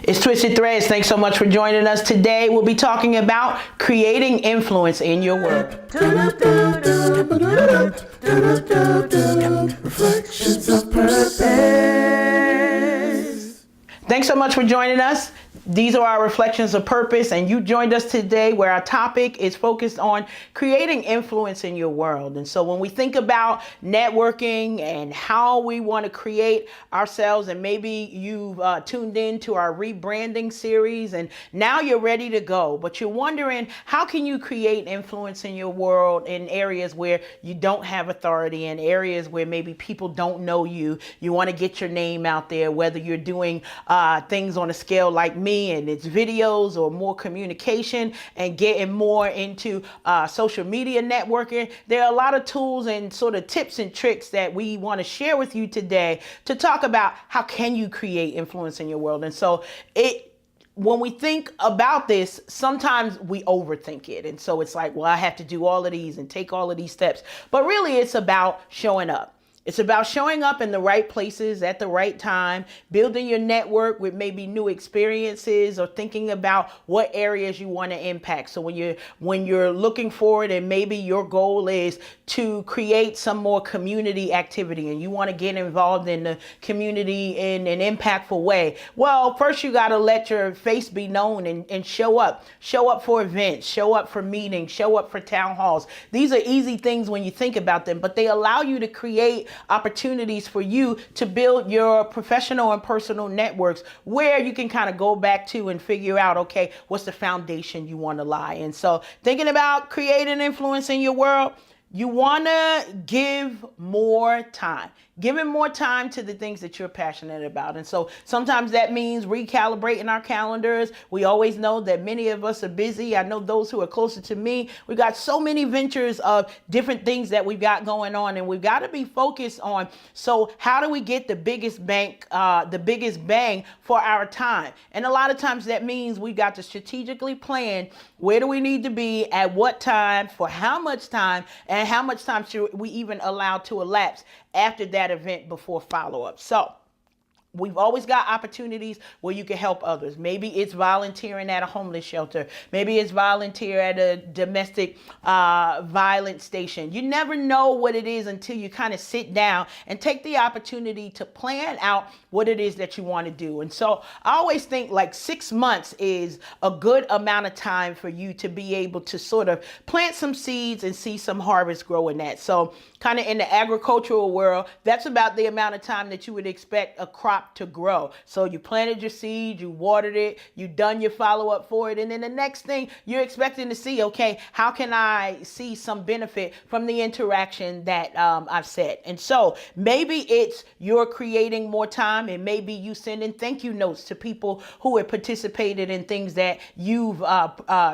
It's Twisted Threads. Thanks so much for joining us today. We'll be talking about creating influence in your world. Reflections of Purpose. Thanks so much for joining us. These are our reflections of purpose, and you joined us today where our topic is focused on creating influence in your world. And so when we think about networking and how we want to create ourselves, and maybe you've tuned in to our rebranding series and now you're ready to go, but you're wondering, how can you create influence in your world in areas where you don't have authority, in areas where maybe people don't know you? You want to get your name out there, whether you're doing things on a scale like me, and it's videos, or more communication and getting more into social media networking. There are a lot of tools and sort of tips and tricks that we want to share with you today to talk about how can you create influence in your world. And so when we think about this, sometimes we overthink it. And so it's like, well, I have to do all of these and take all of these steps. But really, it's about showing up. It's about showing up in the right places at the right time, building your network with maybe new experiences, or thinking about what areas you want to impact. So when you're looking forward, and maybe your goal is to create some more community activity and you want to get involved in the community in an impactful way, well, first you got to let your face be known and show up. Show up for events, show up for meetings, show up for town halls. These are easy things when you think about them, but they allow you to create opportunities for you to build your professional and personal networks where you can kind of go back to and figure out, okay, what's the foundation you want to lie. And so thinking about creating influence in your world, you want to give more time. Giving more time to the things that you're passionate about. And so sometimes that means recalibrating our calendars. We always know that many of us are busy. I know those who are closer to me, we got so many ventures of different things that we've got going on, and we've got to be focused on, so how do we get the biggest bang for our time? And a lot of times that means we've got to strategically plan, where do we need to be at what time, for how much time, and how much time should we even allow to elapse after that event before follow-up. So we've always got opportunities where you can help others. Maybe it's volunteering at a homeless shelter. Maybe it's volunteer at a domestic violence station. You never know what it is until you kind of sit down and take the opportunity to plan out what it is that you want to do. And so I always think like 6 months is a good amount of time for you to be able to sort of plant some seeds and see some harvest grow in that. So kind of in the agricultural world, that's about the amount of time that you would expect a crop to grow. So you planted your seed, you watered it, you done your follow-up for it, and then the next thing you're expecting to see, okay, how can I see some benefit from the interaction that I've set? And so maybe it's you're creating more time, and maybe you sending thank you notes to people who have participated in things that you've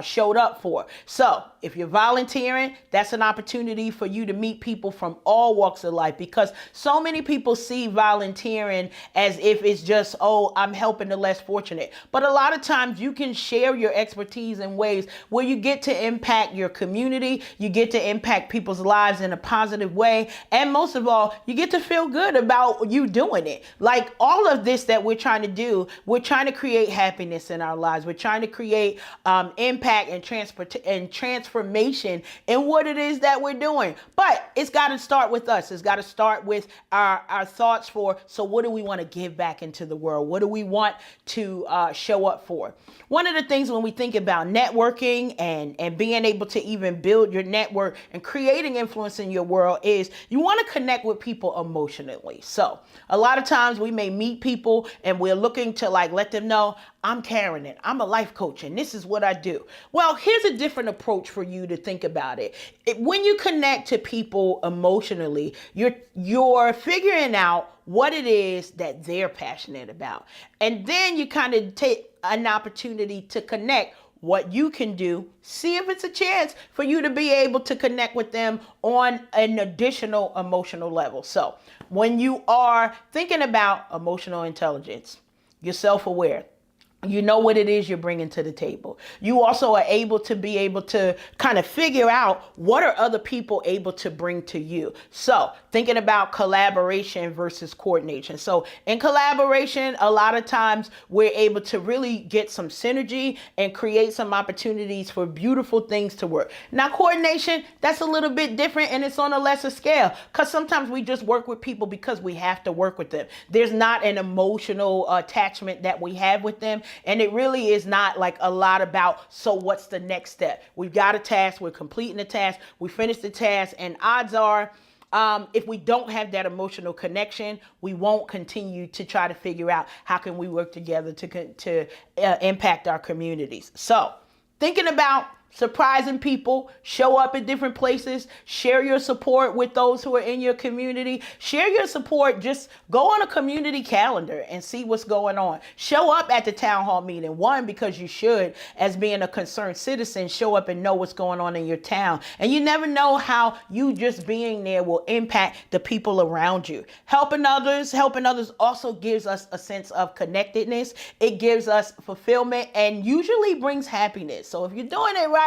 showed up for. So if you're volunteering, that's an opportunity for you to meet people from all walks of life, because so many people see volunteering as if it's just, oh, I'm helping the less fortunate. But a lot of times you can share your expertise in ways where you get to impact your community, you get to impact people's lives in a positive way, and most of all, you get to feel good about you doing it. Like all of this that we're trying to do, we're trying to create happiness in our lives. We're trying to create impact and transformation in what it is that we're doing. But it's got to start with us. It's got to start with our thoughts for, so what do we want to give back into the world? What do we want to show up for? One of the things when we think about networking and being able to even build your network and creating influence in your world is you want to connect with people emotionally. So a lot of times we may meet people and we're looking to like let them know, I'm Karen and I'm a life coach and this is what I do. Well, here's a different approach for you to think about it. When you connect to people emotionally, you're figuring out what it is that they're passionate about. And then you kind of take an opportunity to connect what you can do, see if it's a chance for you to be able to connect with them on an additional emotional level. So when you are thinking about emotional intelligence, you're self-aware. You know what it is you're bringing to the table. You also are able to kind of figure out what are other people able to bring to you. So thinking about collaboration versus coordination. So in collaboration, a lot of times we're able to really get some synergy and create some opportunities for beautiful things to work. Now coordination, that's a little bit different, and it's on a lesser scale, because sometimes we just work with people because we have to work with them. There's not an emotional attachment that we have with them. And it really is not like a lot about, so what's the next step? We've got a task, we're completing the task, we finish the task, and odds are, if we don't have that emotional connection, we won't continue to try to figure out how can we work together to impact our communities. So thinking about surprising people, show up at different places, share your support with those who are in your community, share your support, just go on a community calendar and see what's going on. Show up at the town hall meeting, one, because you should, as being a concerned citizen, show up and know what's going on in your town. And you never know how you just being there will impact the people around you. Helping others also gives us a sense of connectedness. It gives us fulfillment and usually brings happiness. So if you're doing it right,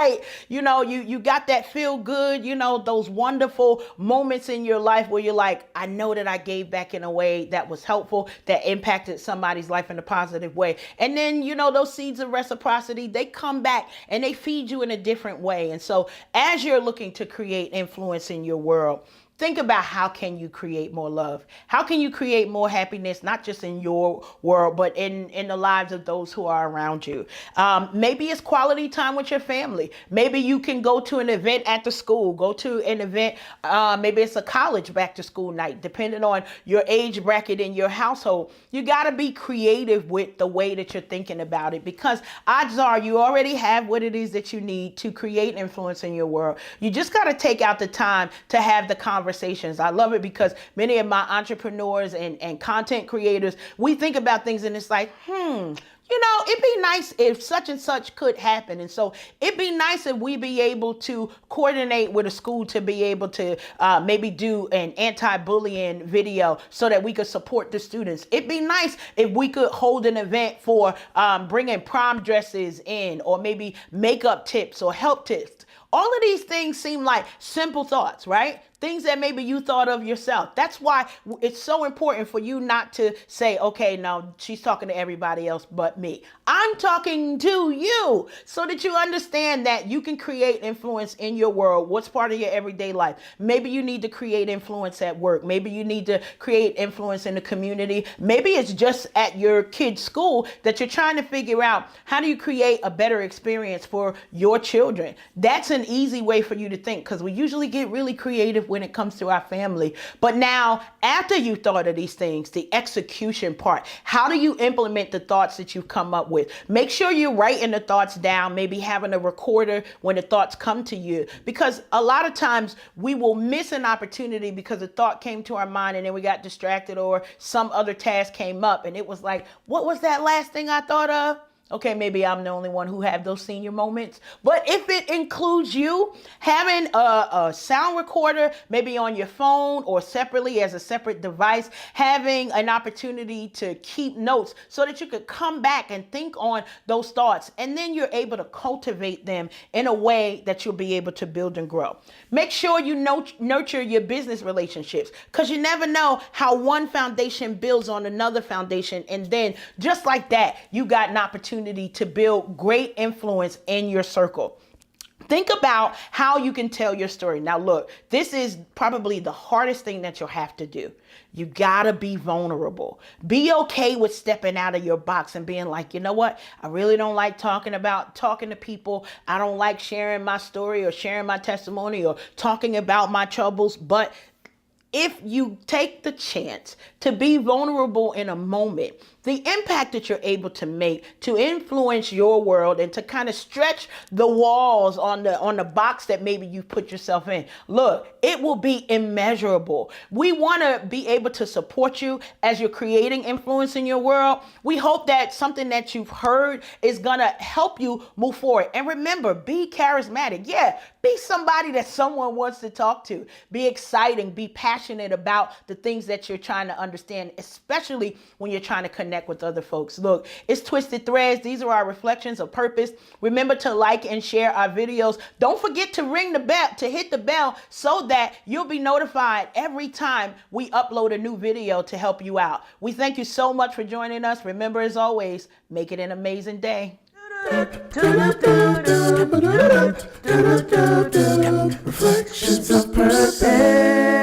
you got that feel good, those wonderful moments in your life where you're like, I know that I gave back in a way that was helpful, that impacted somebody's life in a positive way. And then, those seeds of reciprocity, they come back and they feed you in a different way. And so as you're looking to create influence in your world, think about how can you create more love? How can you create more happiness, not just in your world, but in the lives of those who are around you? Maybe it's quality time with your family. Maybe you can go to an event at the school, go to an event, maybe it's a college back to school night, depending on your age bracket in your household. You got to be creative with the way that you're thinking about it, because odds are you already have what it is that you need to create influence in your world. You just got to take out the time to have the conversation. I love it because many of my entrepreneurs and content creators, we think about things and it's like, it'd be nice if such and such could happen. And so it'd be nice if we be able to coordinate with a school to be able to maybe do an anti-bullying video so that we could support the students. It'd be nice if we could hold an event for bringing prom dresses in, or maybe makeup tips or help tips. All of these things seem like simple thoughts, right? Things that maybe you thought of yourself. That's why it's so important for you not to say, okay, now she's talking to everybody else but me. I'm talking to you, so that you understand that you can create influence in your world. What's part of your everyday life? Maybe you need to create influence at work. Maybe you need to create influence in the community. Maybe it's just at your kid's school that you're trying to figure out how do you create a better experience for your children. That's an easy way for you to think, because we usually get really creative when it comes to our family. But now, after you thought of these things, the execution part, how do you implement the thoughts that you've come up with? Make sure you're writing the thoughts down, maybe having a recorder when the thoughts come to you, because a lot of times we will miss an opportunity because a thought came to our mind and then we got distracted, or some other task came up and it was like, what was that last thing I thought of? Okay, maybe I'm the only one who have those senior moments. But if it includes you, having a sound recorder, maybe on your phone or separately as a separate device, having an opportunity to keep notes so that you could come back and think on those thoughts. And then you're able to cultivate them in a way that you'll be able to build and grow. Make sure you nurture your business relationships, because you never know how one foundation builds on another foundation. And then just like that, you got an opportunity to build great influence in your circle. Think about how you can tell your story. Now, look, this is probably the hardest thing that you'll have to do. You gotta be vulnerable. Be okay with stepping out of your box and being like, you know what? I really don't like talking to people. I don't like sharing my story or sharing my testimony or talking about my troubles. But if you take the chance to be vulnerable in a moment, the impact that you're able to make to influence your world and to kind of stretch the walls on the box that maybe you put yourself in. Look, it will be immeasurable. We want to be able to support you as you're creating influence in your world. We hope that something that you've heard is going to help you move forward. And remember, be charismatic. Yeah, be somebody that someone wants to talk to. Be exciting, be passionate about the things that you're trying to understand, especially when you're trying to connect connect with other folks. Look, it's Twisted Threads. These are our reflections of purpose. Remember to like and share our videos. Don't forget to ring the bell, to hit the bell, so that you'll be notified every time we upload a new video to help you out. We thank you so much for joining us. Remember, as always, make it an amazing day. Reflections of purpose.